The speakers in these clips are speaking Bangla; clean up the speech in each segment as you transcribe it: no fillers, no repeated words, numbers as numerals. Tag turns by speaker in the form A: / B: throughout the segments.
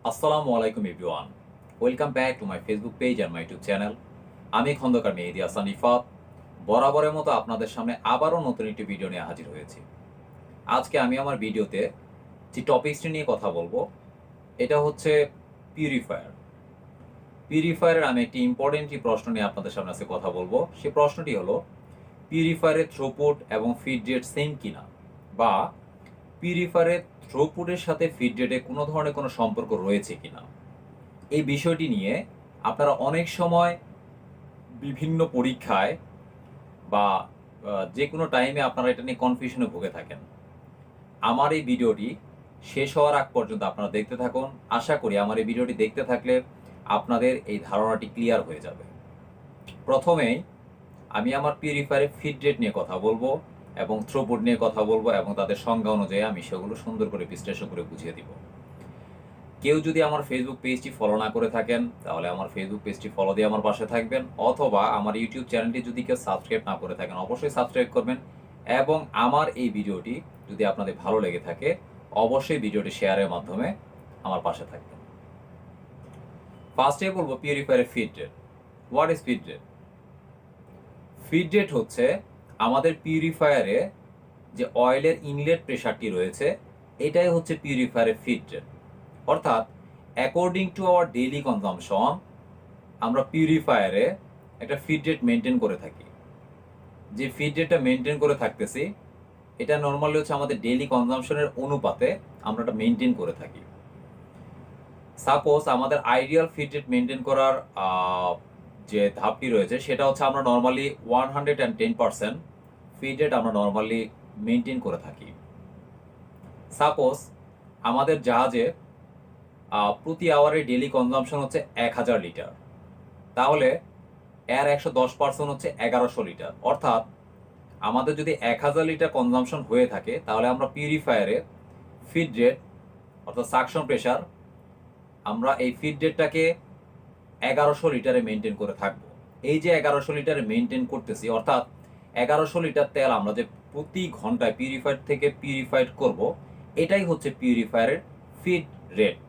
A: আসসালামু আলাইকুম everyone. Welcome back to my Facebook page and my YouTube channel. আমি খন্দকার মেহেদী হাসান রিফাত বরাবরের মতো আপনাদের সামনে আবারও নতুন একটি ভিডিও নিয়ে হাজির হয়েছি। আজকে আমি আমার ভিডিওতে যে টপিকসটি নিয়ে কথা বলবো এটা হচ্ছে পিউরিফায়ার। পিউরিফায়ারের আমি একটি ইম্পর্টেন্ট প্রশ্ন নিয়ে আপনাদের সামনে আজকে কথা বলবো। সেই প্রশ্নটি হলো পিউরিফায়ারের থ্রুপুট এবং ফিড রেট সেম কিনা, বা পিউরিফায়ারের থ্রুপুটের সাথে ফিড রেটে কোনো ধরনের কোনো সম্পর্ক রয়েছে কিনা। এই বিষয়টি নিয়ে আপনারা অনেক সময় বিভিন্ন পরীক্ষায় বা যে কোনো টাইমে আপনারা এটা নিয়ে কনফিউশনে ভুগে থাকেন। আমার এই ভিডিওটি শেষ হওয়ার আগ পর্যন্ত আপনারা দেখতে থাকুন। আশা করি আমার এই ভিডিওটি দেখতে থাকলে আপনাদের এই ধারণাটি ক্লিয়ার হয়ে যাবে। প্রথমেই আমি আমার পিউরিফায়ারের ফিড রেট নিয়ে কথা বলবো এবং থ্রুপুট নিয়ে কথা বলবো এবং তাদের সংজ্ঞা অনুযায়ী আমি সেগুলো সুন্দর করে বিশ্লেষণ করে বুঝিয়ে দিব। কেউ যদি আমার ফেসবুক পেজটি ফলো না করে থাকেন তাহলে আমার ফেসবুক পেজটি ফলো দিয়ে আমার পাশে থাকবেন, অথবা আমার ইউটিউব চ্যানেলটি যদি কেউ সাবস্ক্রাইব না করে থাকেন অবশ্যই সাবস্ক্রাইব করবেন, এবং আমার এই ভিডিওটি যদি আপনাদের ভালো লেগে থাকে অবশ্যই ভিডিওটি শেয়ারের মাধ্যমে আমার পাশে থাকবেন। ফার্স্টে বলবো পিউরিফায়ারের feed rate. What is feed rate? Feed rate হচ্ছে আমাদের পিউরিফায়ারে যে অয়েলের ইনলেট প্রেশারটি রয়েছে এটাই হচ্ছে পিউরিফায়ারের ফিড রেট। অর্থাৎ according to our daily consumption আমরা পিউরিফায়ারে একটা ফিড রেট মেনটেন করে থাকি। যে ফিড রেটটা মেনটেন করে থাকতেছি এটা নর্মালি হচ্ছে আমাদের ডেইলি কনজাম্পশনের অনুপাতে আমরা এটা মেনটেন করে থাকি। সাপোজ আমাদের আইডিয়াল ফিড রেট মেনটেন করার যে ধাপটি রয়েছে সেটা হচ্ছে আমরা নর্মালি 110% ফিড রেট আমরা নর্মালি মেনটেন করে থাকি। সাপোজ আমাদের জাহাজে প্রতি আওয়ারে ডেইলি কনজাম্পশন হচ্ছে 1000 লিটার, তাহলে এর 110% হচ্ছে 1100 লিটার। অর্থাৎ আমাদের যদি 1000 লিটার কনজাম্পশন হয়ে থাকে তাহলে আমরা পিউরিফায়ারে ফিড রেট অর্থাৎ সাকশন প্রেশার আমরা এই ফিড রেটটাকে 1100 লিটারে মেনটেন করে থাকবো। এই যে 1100 লিটারে মেনটেন করতেছি, অর্থাৎ 1100 লিটার তেল আমরা যে প্রতি ঘন্টায় পিউরিফায়ার থেকে পিউরিফাইড করব, এটাই হচ্ছে পিউরিফায়ারের ফিড রেট।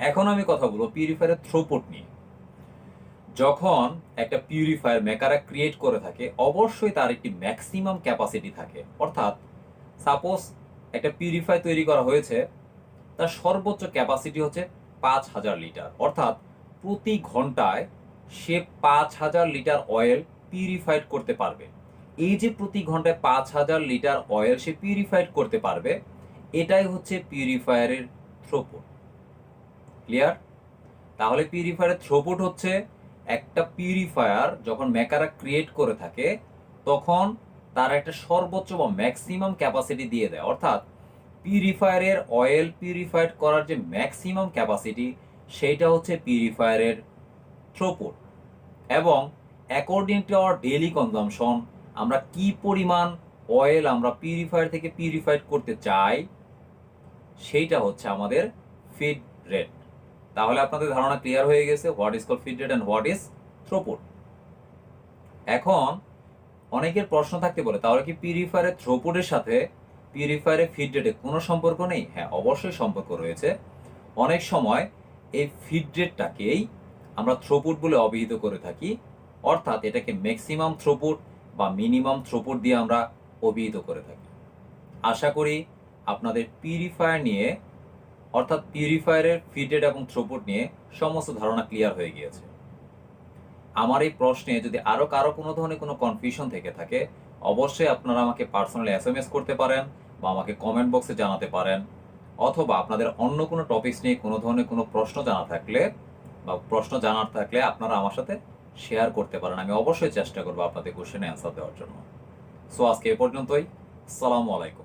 A: এখন আমি কথা বলবো পিউরিফায়ারের থ্রুপুট নিয়ে। যখন একটা পিউরিফায়ার মেকাররা ক্রিয়েট করে থাকে অবশ্যই তার একটি ম্যাক্সিমাম ক্যাপাসিটি থাকে। অর্থাৎ সাপোজ একটা পিউরিফায়ার তৈরি করা হয়েছে, তার সর্বোচ্চ ক্যাপাসিটি হচ্ছে 5000 লিটার। অর্থাৎ প্রতি ঘন্টায় সে 5000 লিটার অয়েল পিউরিফাইড করতে পারবে। এই যে প্রতি ঘন্টায় 5000 লিটার অয়েল সে পিউরিফাইড করতে পারবে, এটাই হচ্ছে পিউরিফায়ারের থ্রুপুট। ক্লিয়ার? তাহলে পিউরিফায়ারের থ্রুপুট হচ্ছে একটা পিউরিফায়ার যখন মেকাররা ক্রিয়েট করে থাকে তখন তার একটা সর্বোচ্চ বা ম্যাক্সিমাম ক্যাপাসিটি দিয়ে দেয়। অর্থাৎ পিউরিফায়ারের অয়েল পিউরিফাইড করার যে ম্যাক্সিমাম ক্যাপাসিটি সেইটা হচ্ছে পিউরিফায়ারের থ্রুপুট। এবং according to our daily consumption আমরা কি পরিমাণ অয়েল আমরা পিউরিফায়ার থেকে পিউরিফাইড করতে চাই সেইটা হচ্ছে আমাদের ফিড রেট। তাহলে আপনাদের ধারণা ক্লিয়ার হয়ে গেছে what is called feed rate and what is throughput. এখন অনেকের প্রশ্ন থাকতে বলে তাহলে কি পিউরিফায়ারের থ্রুপুটের সাথে পিউরিফায়ারের ফিড রেটে কোনো সম্পর্ক নেই? হ্যাঁ, অবশ্যই সম্পর্ক রয়েছে। অনেক সময় এই ফিড রেটটাকেই আমরা থ্রুপুট বলে অভিহিত করে থাকি। অর্থাৎ এটাকে ম্যাক্সিমাম থ্রুপুট বা মিনিমাম থ্রুপুট দিয়ে আমরা অভিহিত করে থাকি। আশা করি আপনাদের পিউরিফায়ার নিয়ে অর্থাৎ পিউরিফায়ারের ফিড রেট এবং থ্রুপুট নিয়ে সমস্ত ধারণা ক্লিয়ার হয়ে গিয়েছে। আমার এই প্রশ্নে যদি আরও কারো কোনো ধরনের কোনো কনফিউশন থেকে থাকে অবশ্যই আপনারা আমাকে পার্সোনালি SMS করতে পারেন বা আমাকে কমেন্ট বক্সে জানাতে পারেন, অথবা আপনাদের অন্য কোনো টপিকস নিয়ে কোনো ধরনের কোনো প্রশ্ন জানা থাকলে বা প্রশ্ন জানার থাকলে আপনারা আমার সাথে শেয়ার করতে পারেন। আমি অবশ্যই চেষ্টা করবো আপনাদের কোশ্চেনে অ্যান্সার দেওয়ার জন্য। সো আজকে এ পর্যন্তই। আসসালামু আলাইকুম।